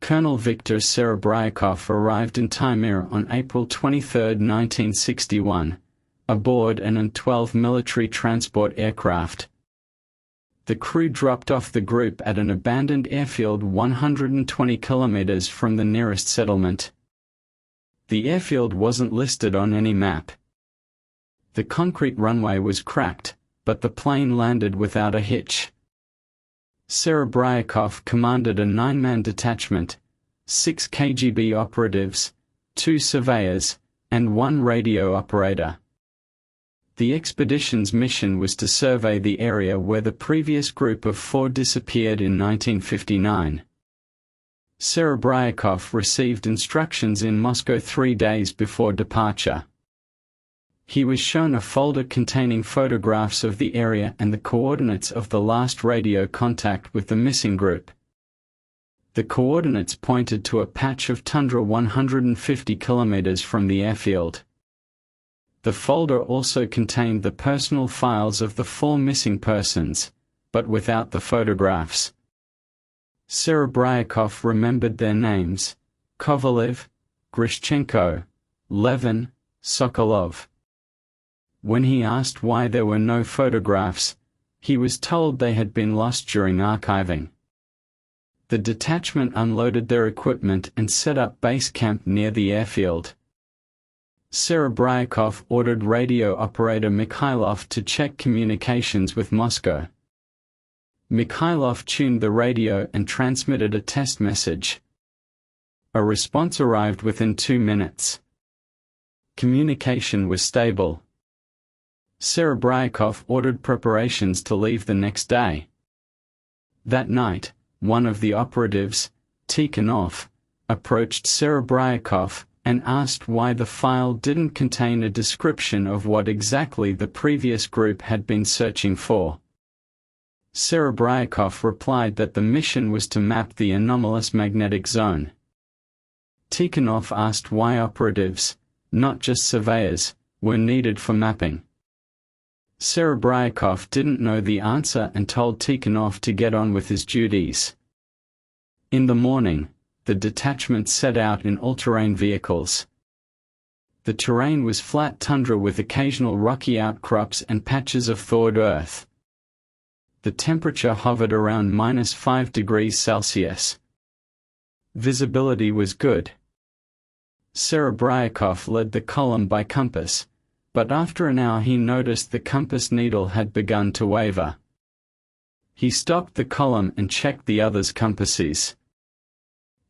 Colonel Viktor Serebryakov arrived in Taimyr on April 23, 1961, aboard an An-12 military transport aircraft. The crew dropped off the group at an abandoned airfield 120 kilometers from the nearest settlement. The airfield wasn't listed on any map. The concrete runway was cracked, but the plane landed without a hitch. Serebryakov commanded a 9-man detachment, 6 KGB operatives, 2 surveyors, and 1 radio operator. The expedition's mission was to survey the area where the previous group of 4 disappeared in 1959. Serebryakov received instructions in Moscow 3 days before departure. He was shown a folder containing photographs of the area and the coordinates of the last radio contact with the missing group. The coordinates pointed to a patch of tundra 150 kilometers from the airfield. The folder also contained the personal files of the 4 missing persons, but without the photographs. Serebryakov remembered their names: Kovalev, Grishchenko, Levin, Sokolov. When he asked why there were no photographs, he was told they had been lost during archiving. The detachment unloaded their equipment and set up base camp near the airfield. Serebryakov ordered radio operator Mikhailov to check communications with Moscow. Mikhailov tuned the radio and transmitted a test message. A response arrived within 2 minutes. Communication was stable. Serebryakov ordered preparations to leave the next day. That night, one of the operatives, Tikhonov, approached Serebryakov and asked why the file didn't contain a description of what exactly the previous group had been searching for. Serebryakov replied that the mission was to map the anomalous magnetic zone. Tikhonov asked why operatives, not just surveyors, were needed for mapping. Serebryakov didn't know the answer and told Tikhonov to get on with his duties. In the morning, the detachment set out in all-terrain vehicles. The terrain was flat tundra with occasional rocky outcrops and patches of thawed earth. The temperature hovered around -5 degrees Celsius. Visibility was good. Serebryakov led the column by compass, but after an hour he noticed the compass needle had begun to waver. He stopped the column and checked the others' compasses.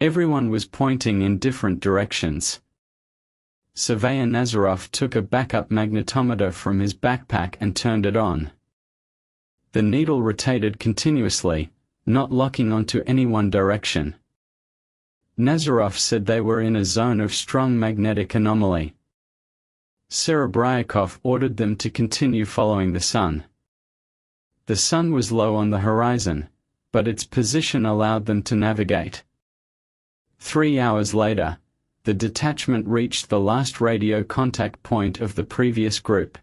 Everyone was pointing in different directions. Surveyor Nazarov took a backup magnetometer from his backpack and turned it on. The needle rotated continuously, not locking onto any one direction. Nazarov said they were in a zone of strong magnetic anomaly. Serebryakov ordered them to continue following the sun. The sun was low on the horizon, but its position allowed them to navigate. 3 hours later, the detachment reached the last radio contact point of the previous group.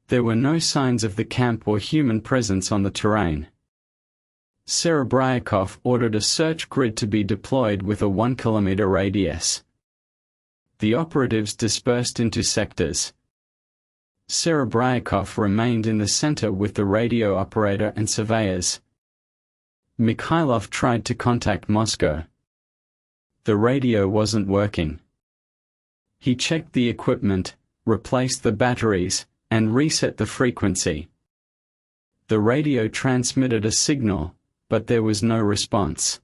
There were no signs of the camp or human presence on the terrain. Serebryakov ordered a search grid to be deployed with a 1-kilometer radius. The operatives dispersed into sectors. Serebryakov remained in the center with the radio operator and surveyors. Mikhailov tried to contact Moscow. The radio wasn't working. He checked the equipment, replaced the batteries, and reset the frequency. The radio transmitted a signal, but there was no response.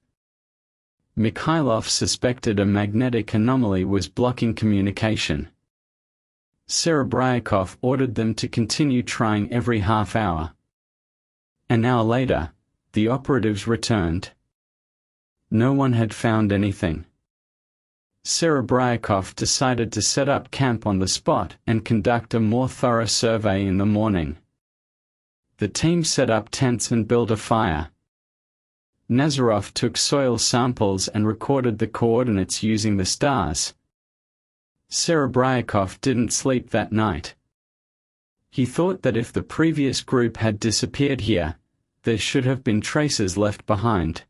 Mikhailov suspected a magnetic anomaly was blocking communication. Serebryakov ordered them to continue trying every half hour. An hour later, the operatives returned. No one had found anything. Serebryakov decided to set up camp on the spot and conduct a more thorough survey in the morning. The team set up tents and built a fire. Nazarov took soil samples and recorded the coordinates using the stars. Serebryakov didn't sleep that night. He thought that if the previous group had disappeared here, there should have been traces left behind.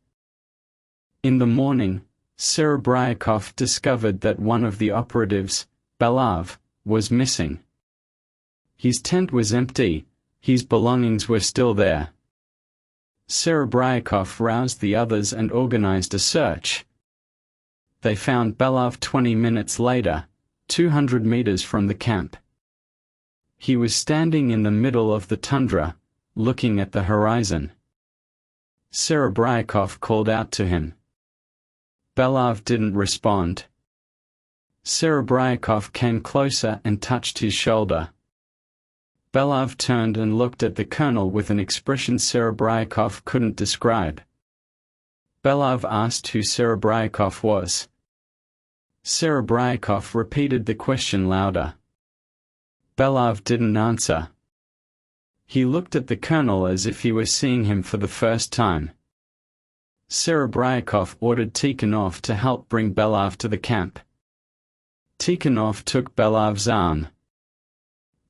In the morning, Serebryakov discovered that one of the operatives, Belav, was missing. His tent was empty, his belongings were still there. Serebryakov roused the others and organized a search. They found Belav 20 minutes later, 200 meters from the camp. He was standing in the middle of the tundra, looking at the horizon. Serebryakov called out to him. Belav didn't respond. Serebryakov came closer and touched his shoulder. Belav turned and looked at the colonel with an expression Serebryakov couldn't describe. Belav asked who Serebryakov was. Serebryakov repeated the question louder. Belav didn't answer. He looked at the colonel as if he were seeing him for the first time. Serebryakov ordered Tikhonov to help bring Belav to the camp. Tikhonov took Belav's arm.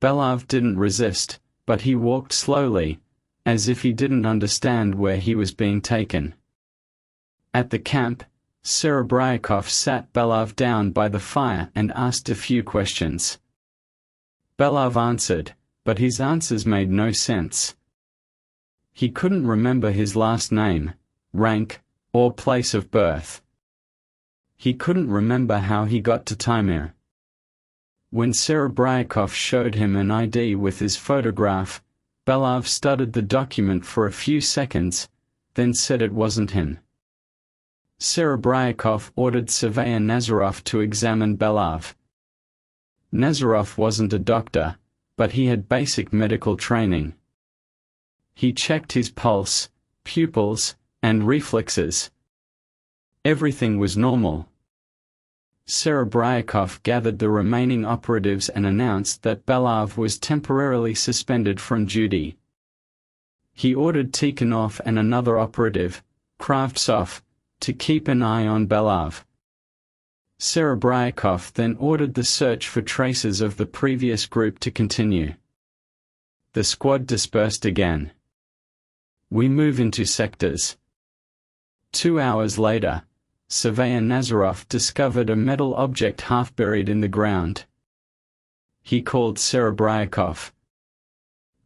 Belav didn't resist, but he walked slowly, as if he didn't understand where he was being taken. At the camp, Serebryakov sat Belav down by the fire and asked a few questions. Belav answered, but his answers made no sense. He couldn't remember his last name, rank, or place of birth. He couldn't remember how he got to Taimyr. When Serebryakov showed him an ID with his photograph, Belav studied the document for a few seconds, then said it wasn't him. Serebryakov ordered Surveyor Nazarov to examine Belav. Nazarov wasn't a doctor, but he had basic medical training. He checked his pulse, pupils, and reflexes. Everything was normal. Serebryakov gathered the remaining operatives and announced that Belav was temporarily suspended from duty. He ordered Tikhonov and another operative, Kravtsov, to keep an eye on Belav. Serebryakov then ordered the search for traces of the previous group to continue. The squad dispersed again. We move into sectors. 2 hours later, Surveyor Nazarov discovered a metal object half buried in the ground. He called Serebryakov.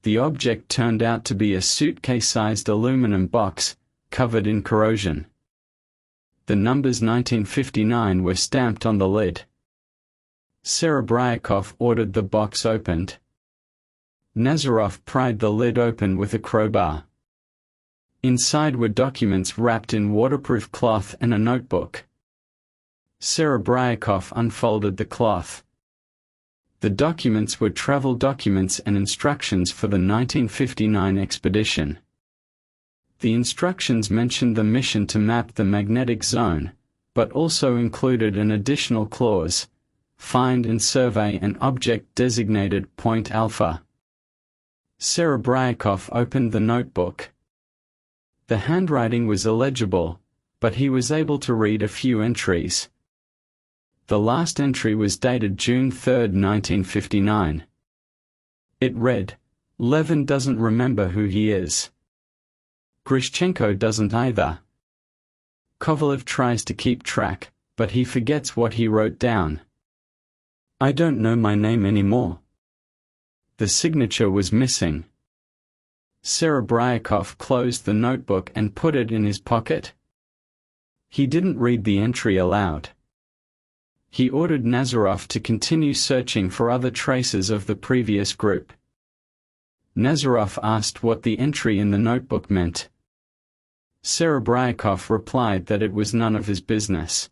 The object turned out to be a suitcase-sized aluminum box, covered in corrosion. The numbers 1959 were stamped on the lid. Serebryakov ordered the box opened. Nazarov pried the lid open with a crowbar. Inside were documents wrapped in waterproof cloth and a notebook. Serebryakov unfolded the cloth. The documents were travel documents and instructions for the 1959 expedition. The instructions mentioned the mission to map the magnetic zone, but also included an additional clause: find and survey an object designated Point Alpha. Serebryakov opened the notebook. The handwriting was illegible, but he was able to read a few entries. The last entry was dated June 3, 1959. It read, "Levin doesn't remember who he is. Grishchenko doesn't either. Kovalev tries to keep track, but he forgets what he wrote down. I don't know my name anymore." The signature was missing. Serebryakov closed the notebook and put it in his pocket. He didn't read the entry aloud. He ordered Nazarov to continue searching for other traces of the previous group. Nazarov asked what the entry in the notebook meant. Serebryakov replied that it was none of his business.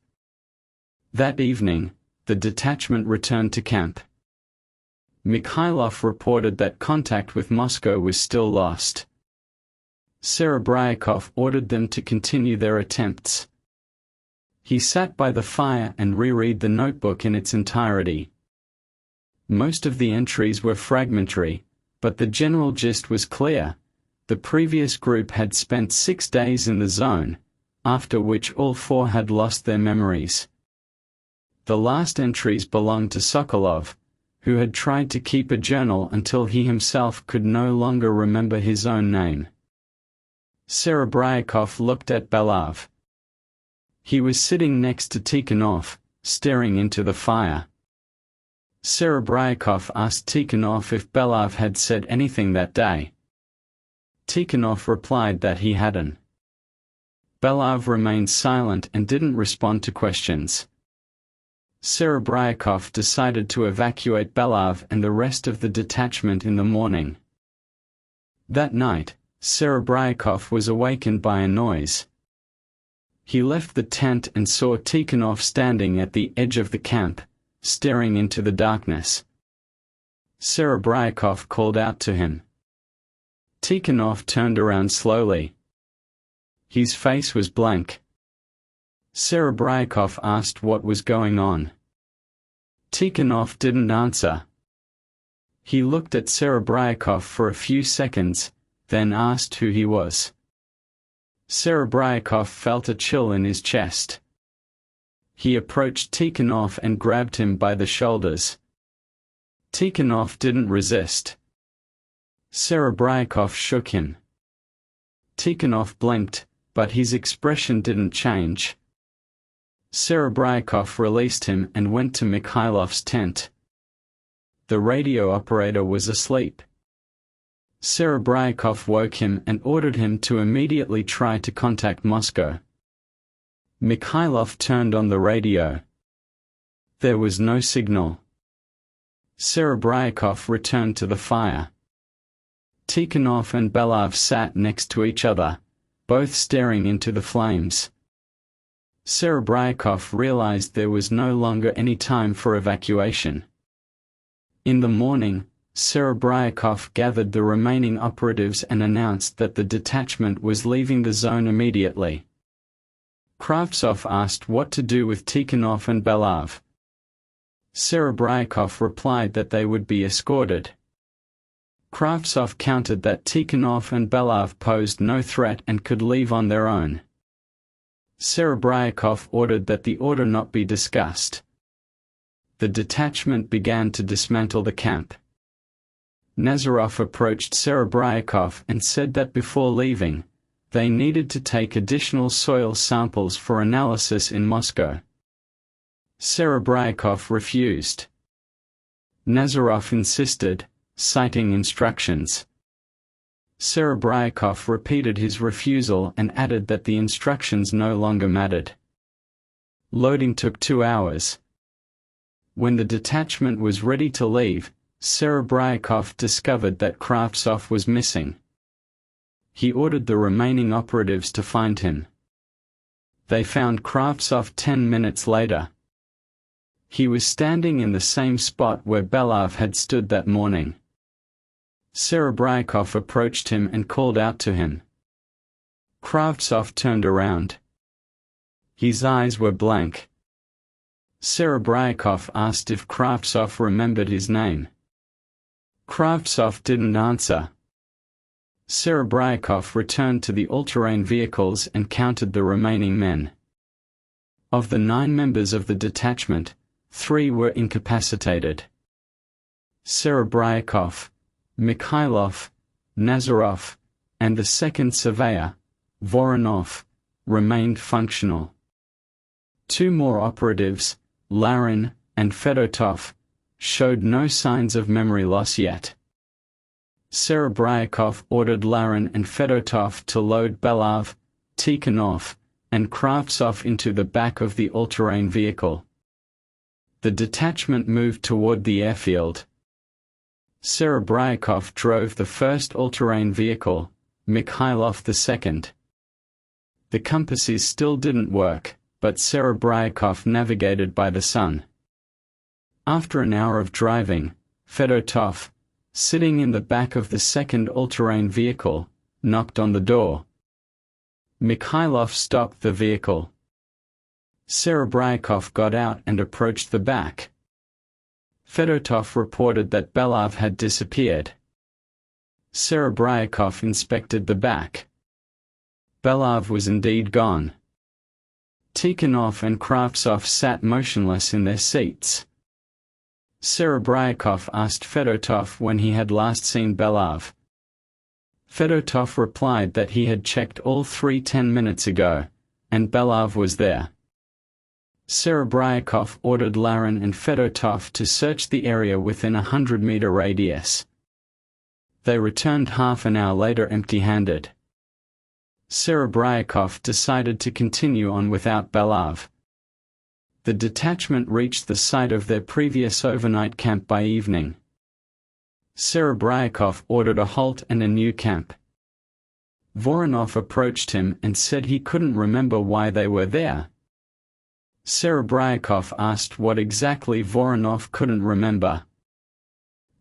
That evening, the detachment returned to camp. Mikhailov reported that contact with Moscow was still lost. Serebryakov ordered them to continue their attempts. He sat by the fire and reread the notebook in its entirety. Most of the entries were fragmentary, but the general gist was clear. The previous group had spent 6 days in the zone, after which all 4 had lost their memories. The last entries belonged to Sokolov, who had tried to keep a journal until he himself could no longer remember his own name. Serebryakov looked at Belav. He was sitting next to Tikhonov, staring into the fire. Serebryakov asked Tikhonov if Belov had said anything that day. Tikhonov replied that he hadn't. Belov remained silent and didn't respond to questions. Serebryakov decided to evacuate Belov and the rest of the detachment in the morning. That night, Serebryakov was awakened by a noise. He left the tent and saw Tikhonov standing at the edge of the camp, staring into the darkness. Serebryakov called out to him. Tikhonov turned around slowly. His face was blank. Serebryakov asked what was going on. Tikhonov didn't answer. He looked at Serebryakov for a few seconds, then asked who he was. Serebryakov felt a chill in his chest. He approached Tikhonov and grabbed him by the shoulders. Tikhonov didn't resist. Serebryakov shook him. Tikhonov blinked, but his expression didn't change. Serebryakov released him and went to Mikhailov's tent. The radio operator was asleep. Serebryakov woke him and ordered him to immediately try to contact Moscow. Mikhailov turned on the radio. There was no signal. Serebryakov returned to the fire. Tikhonov and Belov sat next to each other, both staring into the flames. Serebryakov realized there was no longer any time for evacuation. In the morning, Serebryakov gathered the remaining operatives and announced that the detachment was leaving the zone immediately. Kravtsov asked what to do with Tikhonov and Belov. Serebryakov replied that they would be escorted. Kravtsov countered that Tikhonov and Belov posed no threat and could leave on their own. Serebryakov ordered that the order not be discussed. The detachment began to dismantle the camp. Nazarov approached Serebryakov and said that before leaving, they needed to take additional soil samples for analysis in Moscow. Serebryakov refused. Nazarov insisted, citing instructions. Serebryakov repeated his refusal and added that the instructions no longer mattered. Loading took 2 hours. When the detachment was ready to leave, Serebryakov discovered that Kravtsov was missing. He ordered the remaining operatives to find him. They found Kravtsov 10 minutes later. He was standing in the same spot where Belov had stood that morning. Serebryakov approached him and called out to him. Kravtsov turned around. His eyes were blank. Serebryakov asked if Kravtsov remembered his name. Kravtsov didn't answer. Serebryakov returned to the all-terrain vehicles and counted the remaining men. Of the 9 members of the detachment, 3 were incapacitated. Serebryakov, Mikhailov, Nazarov, and the second surveyor, Voronov, remained functional. 2 more operatives, Larin and Fedotov, showed no signs of memory loss yet. Serebryakov ordered Larin and Fedotov to load Belov, Tikhonov, and Kravtsov into the back of the all-terrain vehicle. The detachment moved toward the airfield. Serebryakov drove the first all-terrain vehicle, Mikhailov the second. The compasses still didn't work, but Serebryakov navigated by the sun. After an hour of driving, Fedotov, sitting in the back of the second all-terrain vehicle, knocked on the door. Mikhailov stopped the vehicle. Serebryakov got out and approached the back. Fedotov reported that Belov had disappeared. Serebryakov inspected the back. Belov was indeed gone. Tikhonov and Kravtsov sat motionless in their seats. Serebryakov asked Fedotov when he had last seen Belov. Fedotov replied that he had checked all 3 10 minutes ago, and Belov was there. Serebryakov ordered Larin and Fedotov to search the area within a 100-meter radius. They returned half an hour later empty-handed. Serebryakov decided to continue on without Belav. The detachment reached the site of their previous overnight camp by evening. Serebryakov ordered a halt and a new camp. Voronov approached him and said he couldn't remember why they were there. Serebryakov asked what exactly Voronov couldn't remember.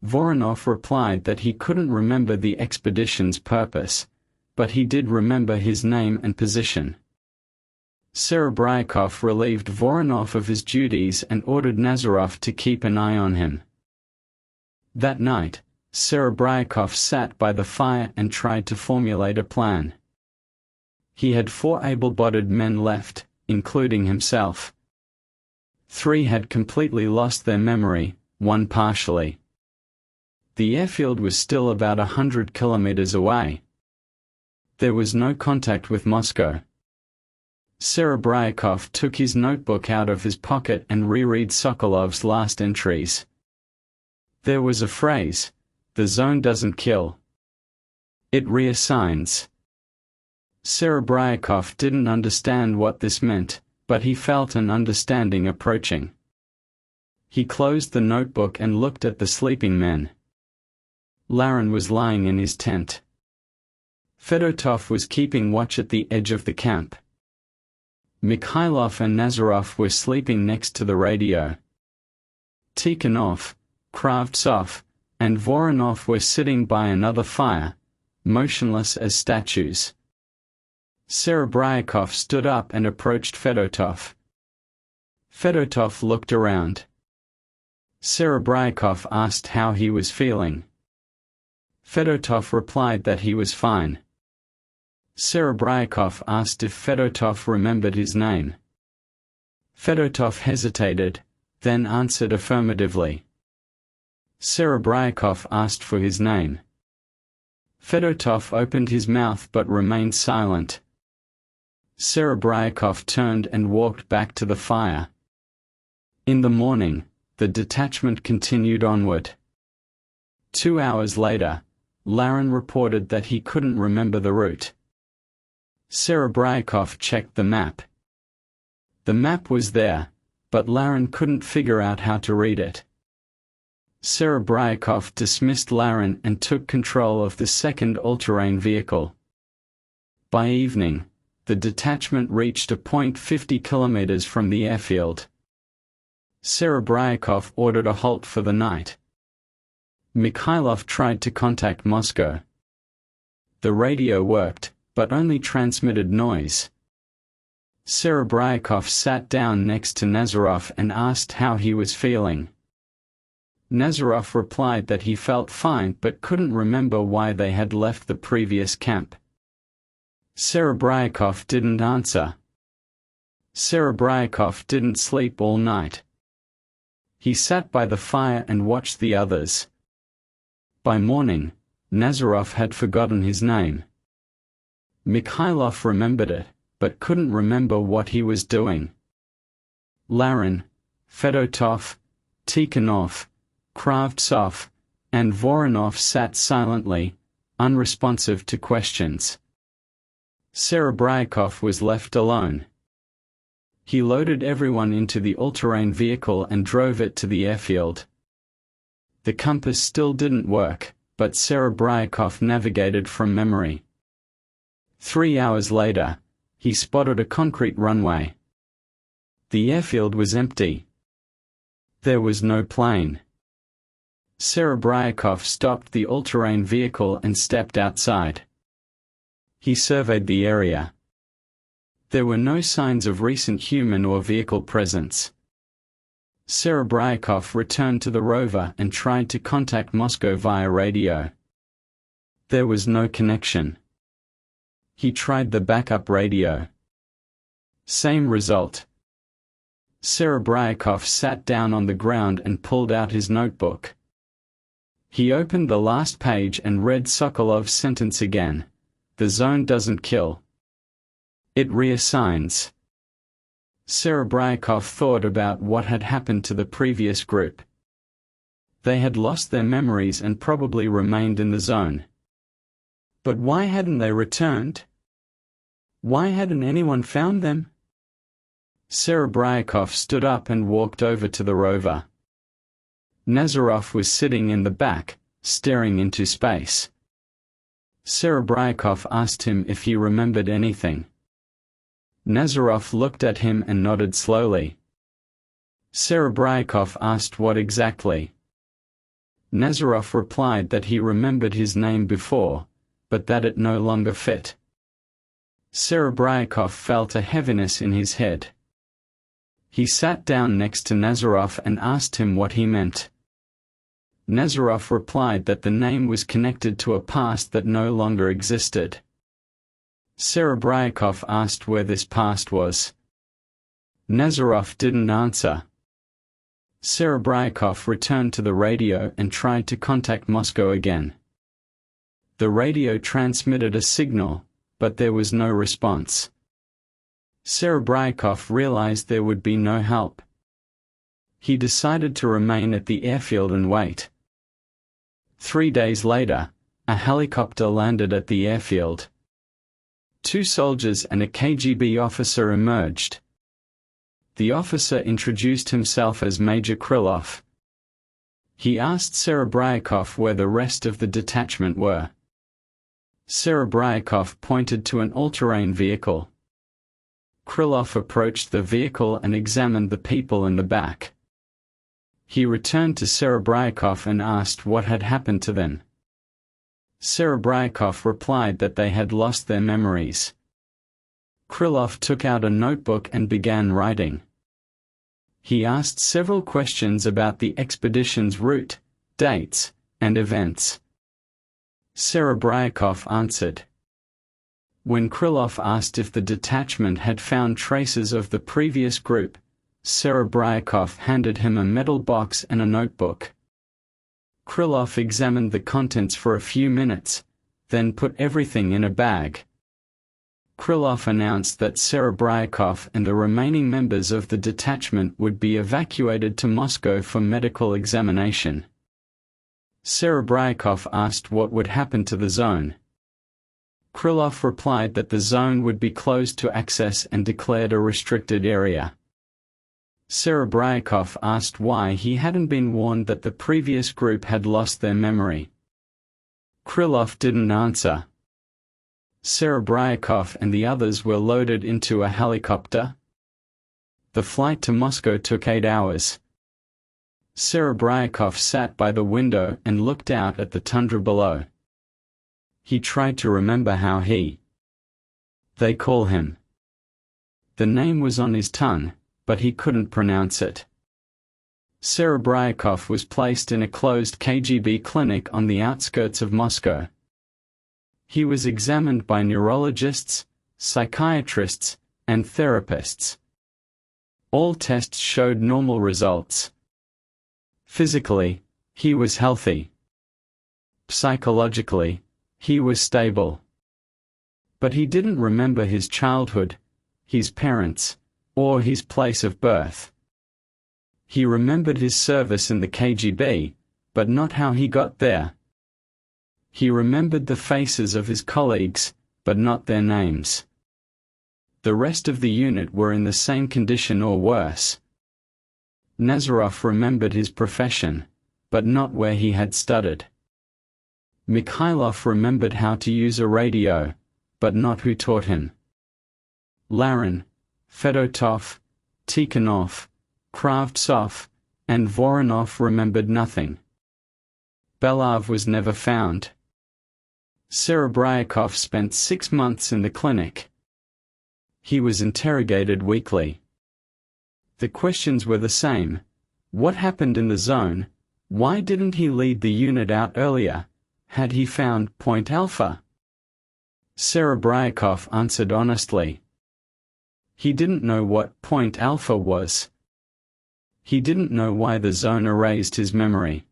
Voronov replied that he couldn't remember the expedition's purpose, but he did remember his name and position. Serebryakov relieved Voronov of his duties and ordered Nazarov to keep an eye on him. That night, Serebryakov sat by the fire and tried to formulate a plan. He had 4 able-bodied men left, including himself. 3 had completely lost their memory, 1 partially. The airfield was still about 100 kilometers away. There was no contact with Moscow. Serebryakov took his notebook out of his pocket and reread Sokolov's last entries. There was a phrase, "The zone doesn't kill. It reassigns." Serebryakov didn't understand what this meant, but he felt an understanding approaching. He closed the notebook and looked at the sleeping men. Larin was lying in his tent. Fedotov was keeping watch at the edge of the camp. Mikhailov and Nazarov were sleeping next to the radio. Tikhonov, Kravtsov, and Voronov were sitting by another fire, motionless as statues. Serebryakov stood up and approached Fedotov. Fedotov looked around. Serebryakov asked how he was feeling. Fedotov replied that he was fine. Serebryakov asked if Fedotov remembered his name. Fedotov hesitated, then answered affirmatively. Serebryakov asked for his name. Fedotov opened his mouth but remained silent. Serebryakov turned and walked back to the fire. In the morning, the detachment continued onward. 2 hours later, Larin reported that he couldn't remember the route. Serebryakov checked the map. The map was there, but Larin couldn't figure out how to read it. Serebryakov dismissed Larin and took control of the second all-terrain vehicle. By evening, the detachment reached a point 50 kilometers from the airfield. Serebryakov ordered a halt for the night. Mikhailov tried to contact Moscow. The radio worked, but only transmitted noise. Serebryakov sat down next to Nazarov and asked how he was feeling. Nazarov replied that he felt fine but couldn't remember why they had left the previous camp. Serebryakov didn't answer. Serebryakov didn't sleep all night. He sat by the fire and watched the others. By morning, Nazarov had forgotten his name. Mikhailov remembered it, but couldn't remember what he was doing. Larin, Fedotov, Tikhonov, Kravtsov, and Voronov sat silently, unresponsive to questions. Serebryakov was left alone. He loaded everyone into the all-terrain vehicle and drove it to the airfield. The compass still didn't work, but Serebryakov navigated from memory. 3 hours later, he spotted a concrete runway. The airfield was empty. There was no plane. Serebryakov stopped the all-terrain vehicle and stepped outside. He surveyed the area. There were no signs of recent human or vehicle presence. Serebryakov returned to the rover and tried to contact Moscow via radio. There was no connection. He tried the backup radio. Same result. Serebryakov sat down on the ground and pulled out his notebook. He opened the last page and read Sokolov's sentence again. "The zone doesn't kill. It reassigns." Serebryakov thought about what had happened to the previous group. They had lost their memories and probably remained in the zone. But why hadn't they returned? Why hadn't anyone found them? Serebryakov stood up and walked over to the rover. Nazarov was sitting in the back, staring into space. Serebryakov asked him if he remembered anything. Nazarov looked at him and nodded slowly. Serebryakov asked what exactly. Nazarov replied that he remembered his name before, but that it no longer fit. Serebryakov felt a heaviness in his head. He sat down next to Nazarov and asked him what he meant. Nazarov replied that the name was connected to a past that no longer existed. Serebryakov asked where this past was. Nazarov didn't answer. Serebryakov returned to the radio and tried to contact Moscow again. The radio transmitted a signal, but there was no response. Serebryakov realized there would be no help. He decided to remain at the airfield and wait. 3 days later, a helicopter landed at the airfield. 2 soldiers and a KGB officer emerged. The officer introduced himself as Major Krylov. He asked Serebryakov where the rest of the detachment were. Serebryakov pointed to an all-terrain vehicle. Krylov approached the vehicle and examined the people in the back. He returned to Serebryakov and asked what had happened to them. Serebryakov replied that they had lost their memories. Krylov took out a notebook and began writing. He asked several questions about the expedition's route, dates, and events. Serebryakov answered. When Krylov asked if the detachment had found traces of the previous group, Serebryakov handed him a metal box and a notebook. Krylov examined the contents for a few minutes, then put everything in a bag. Krylov announced that Serebryakov and the remaining members of the detachment would be evacuated to Moscow for medical examination. Serebryakov asked what would happen to the zone. Krylov replied that the zone would be closed to access and declared a restricted area. Serebryakov asked why he hadn't been warned that the previous group had lost their memory. Krylov didn't answer. Serebryakov and the others were loaded into a helicopter. The flight to Moscow took 8 hours. Serebryakov sat by the window and looked out at the tundra below. He tried to remember how they call him. The name was on his tongue, but he couldn't pronounce it. Serebryakov was placed in a closed KGB clinic on the outskirts of Moscow. He was examined by neurologists, psychiatrists, and therapists. All tests showed normal results. Physically, he was healthy. Psychologically, he was stable. But he didn't remember his childhood, his parents, or his place of birth. He remembered his service in the KGB, but not how he got there. He remembered the faces of his colleagues, but not their names. The rest of the unit were in the same condition or worse. Nazarov remembered his profession, but not where he had studied. Mikhailov remembered how to use a radio, but not who taught him. Larin, Fedotov, Tikhonov, Kravtsov, and Voronov remembered nothing. Belov was never found. Serebryakov spent 6 months in the clinic. He was interrogated weekly. The questions were the same. What happened in the zone? Why didn't he lead the unit out earlier? Had he found Point Alpha? Serebryakov answered honestly. He didn't know what Point Alpha was. He didn't know why the zone erased his memory.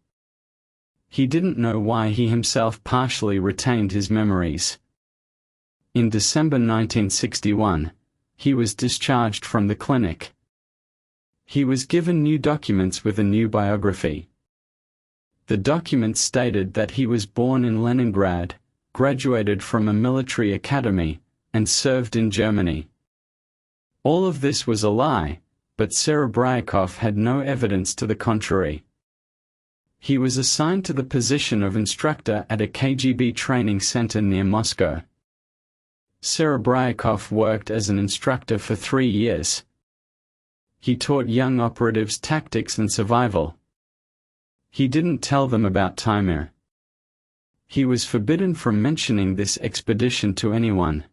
He didn't know why he himself partially retained his memories. In December 1961, He was discharged from the clinic. He was given new documents with a new biography. The documents stated that he was born in Leningrad, graduated from a military academy, and served in Germany. All of this was a lie, but Serebryakov had no evidence to the contrary. He was assigned to the position of instructor at a KGB training center near Moscow. Serebryakov worked as an instructor for 3 years. He taught young operatives tactics and survival. He didn't tell them about Taimyr. He was forbidden from mentioning this expedition to anyone.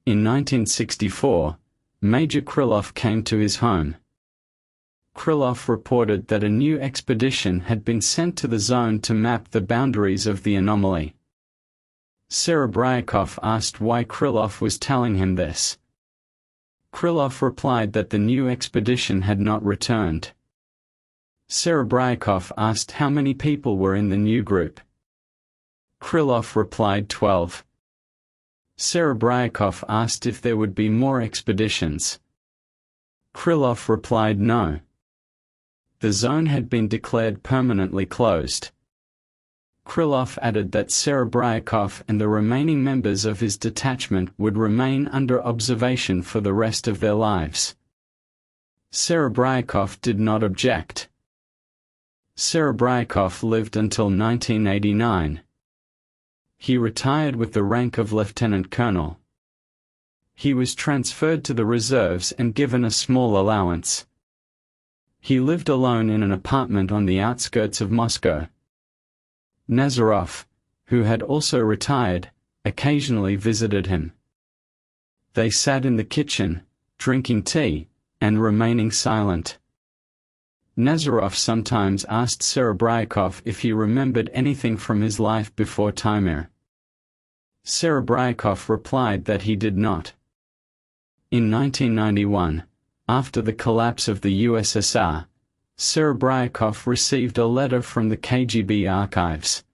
In 1964, Major Krylov came to his home. Krylov reported that a new expedition had been sent to the zone to map the boundaries of the anomaly. Serebryakov asked why Krylov was telling him this. Krylov replied that the new expedition had not returned. Serebryakov asked how many people were in the new group. Krylov replied 12. Serebryakov asked if there would be more expeditions. Krylov replied no. The zone had been declared permanently closed. Krylov added that Serebryakov and the remaining members of his detachment would remain under observation for the rest of their lives. Serebryakov did not object. Serebryakov lived until 1989. He retired with the rank of lieutenant colonel. He was transferred to the reserves and given a small allowance. He lived alone in an apartment on the outskirts of Moscow. Nazarov, who had also retired, occasionally visited him. They sat in the kitchen, drinking tea, and remaining silent. Nazarov sometimes asked Serebryakov if he remembered anything from his life before Taimyr. Serebryakov replied that he did not. In 1991, after the collapse of the USSR, Serebryakov received a letter from the KGB archives.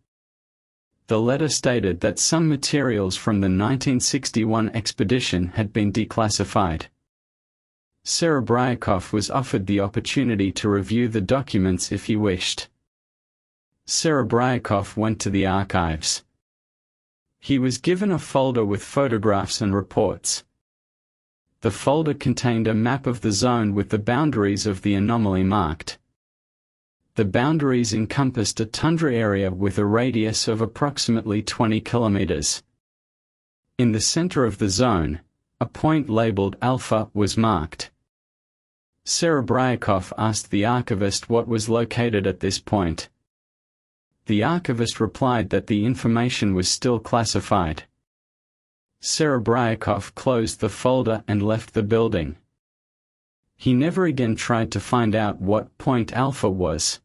The letter stated that some materials from the 1961 expedition had been declassified. Serebryakov was offered the opportunity to review the documents if he wished. Serebryakov went to the archives. He was given a folder with photographs and reports. The folder contained a map of the zone with the boundaries of the anomaly marked. The boundaries encompassed a tundra area with a radius of approximately 20 kilometers. In the center of the zone, a point labeled Alpha was marked. Serebryakov asked the archivist what was located at this point. The archivist replied that the information was still classified. Serebryakov closed the folder and left the building. He never again tried to find out what point Alpha was.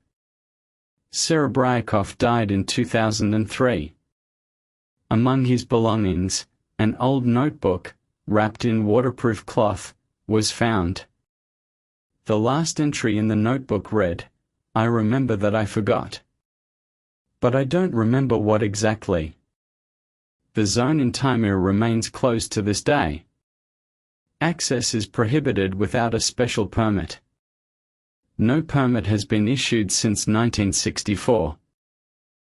Serebryakov died in 2003. Among his belongings, an old notebook, wrapped in waterproof cloth, was found. The last entry in the notebook read, "I remember that I forgot. But I don't remember what exactly." The zone in Taimyr remains closed to this day. Access is prohibited without a special permit. No permit has been issued since 1964.